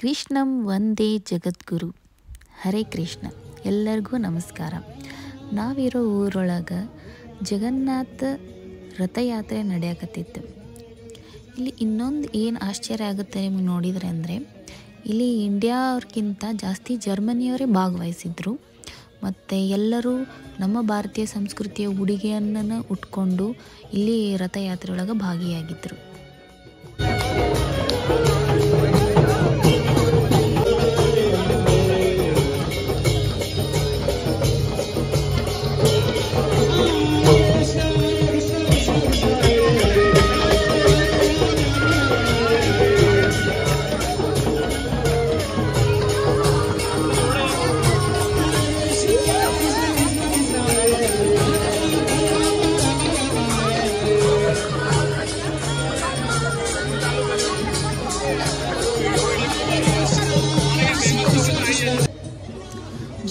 ಕೃಷ್ಣಂ ವಂದೇ ಜಗದ್ಗುರು. ಹರೇ ಕೃಷ್ಣ. ಎಲ್ಲರಿಗೂ ನಮಸ್ಕಾರ. ನಾವಿರೋ ಊರೊಳಗೆ ಜಗನ್ನಾಥ ರಥಯಾತ್ರೆ ನಡೆಯಕತ್ತಿತ್ತು. ಇಲ್ಲಿ ಇನ್ನೊಂದು ಏನು ಆಶ್ಚರ್ಯ ಆಗುತ್ತೆ ನಿಮಗೆ ನೋಡಿದರೆ ಅಂದರೆ, ಇಲ್ಲಿ ಇಂಡಿಯಾವ್ರಿಗಿಂತ ಜಾಸ್ತಿ ಜರ್ಮನಿಯವರೇ ಭಾಗವಹಿಸಿದ್ರು. ಮತ್ತು ಎಲ್ಲರೂ ನಮ್ಮ ಭಾರತೀಯ ಸಂಸ್ಕೃತಿಯ ಉಡುಗೆಯನ್ನು ಉಟ್ಕೊಂಡು ಇಲ್ಲಿ ರಥಯಾತ್ರೆಯೊಳಗೆ ಭಾಗಿಯಾಗಿದ್ದರು.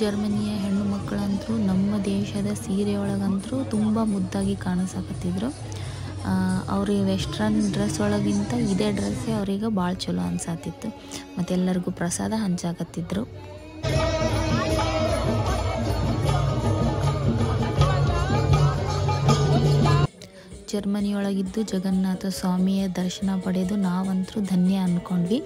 ಜರ್ಮನಿಯ ಹೆಣ್ಣು ಮಕ್ಕಳಂತರೂ ನಮ್ಮ ದೇಶದ ಸೀರೆಯೊಳಗಂತರೂ ತುಂಬ ಮುದ್ದಾಗಿ ಕಾಣಿಸಕತ್ತಿದ್ರು. ಅವ್ರಿಗೆ ವೆಸ್ಟ್ರನ್ ಡ್ರೆಸ್ ಒಳಗಿಂತ ಇದೇ ಡ್ರೆಸ್ಸೇ ಅವ್ರಿಗೆ ಭಾಳ ಚಲೋ ಅನ್ಸಾತಿತ್ತು. ಮತ್ತು ಎಲ್ಲರಿಗೂ ಪ್ರಸಾದ ಹಂಚಾಕತ್ತಿದ್ರು. ಜರ್ಮನಿಯೊಳಗಿದ್ದು ಜಗನ್ನಾಥ ಸ್ವಾಮಿಯ ದರ್ಶನ ಪಡೆದು ನಾವಂತರೂ ಧನ್ಯ ಅಂದ್ಕೊಂಡ್ವಿ.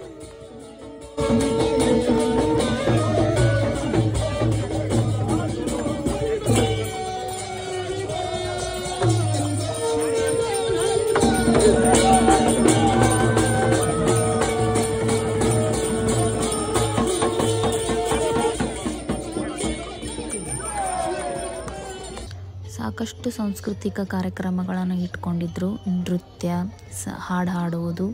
ಸಾಕಷ್ಟು ಸಾಂಸ್ಕೃತಿಕ ಕಾರ್ಯಕ್ರಮಗಳನ್ನು ಇಟ್ಕೊಂಡಿದ್ರು. ನೃತ್ಯ, ಹಾಡು ಹಾಡುವುದು.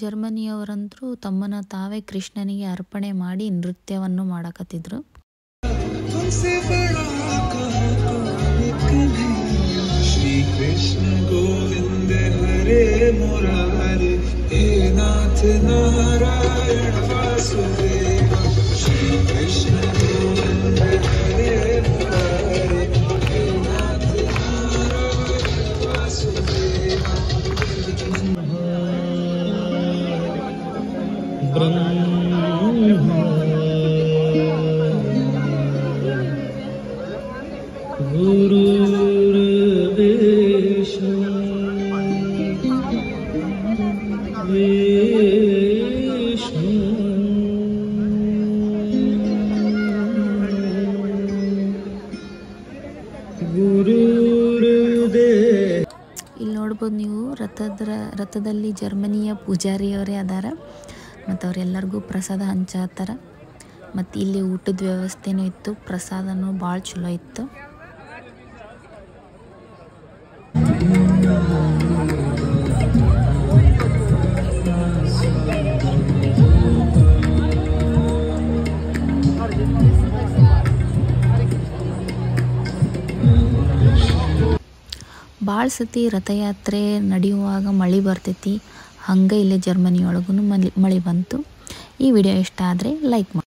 ಜರ್ಮನಿಯವರಂತರೂ ತಮ್ಮನ್ನು ತಾವೇ ಕೃಷ್ಣನಿಗೆ ಅರ್ಪಣೆ ಮಾಡಿ ನೃತ್ಯವನ್ನು ಮಾಡಕತ್ತಿದ್ರು. कृष्ण गोविंद हरे मुरारे हे नाथ नारायण वासुदेव श्री कृष्ण गोविंद हरे मुरारे हे नाथ नारायण वासुदेव ब्रह्मा गुरु ಇಲ್ಲಿ ನೋಡ್ಬೋದು ನೀವು, ರಥದಲ್ಲಿ ಜರ್ಮನಿಯ ಪೂಜಾರಿಯವರೇ ಅದಾರ. ಮತ್ತು ಅವರೆಲ್ಲರಿಗೂ ಪ್ರಸಾದ ಹಂಚಾತಾರ. ಮತ್ತು ಇಲ್ಲಿ ಊಟದ ವ್ಯವಸ್ಥೆನೂ ಇತ್ತು. ಪ್ರಸಾದನೂ ಭಾಳ ಚಲೋ ಇತ್ತು. ಭಾಳ ಸತಿ ರಥಯಾತ್ರೆ ನಡೆಯುವಾಗ ಮಳೆ ಬರ್ತೈತಿ. ಹಂಗೆ ಇಲ್ಲೇ ಜರ್ಮನಿಯೊಳಗೂ ಮಳೆ ಬಂತು. ಈ ವಿಡಿಯೋ ಇಷ್ಟ ಆದರೆ ಲೈಕ್ ಮಾಡಿ.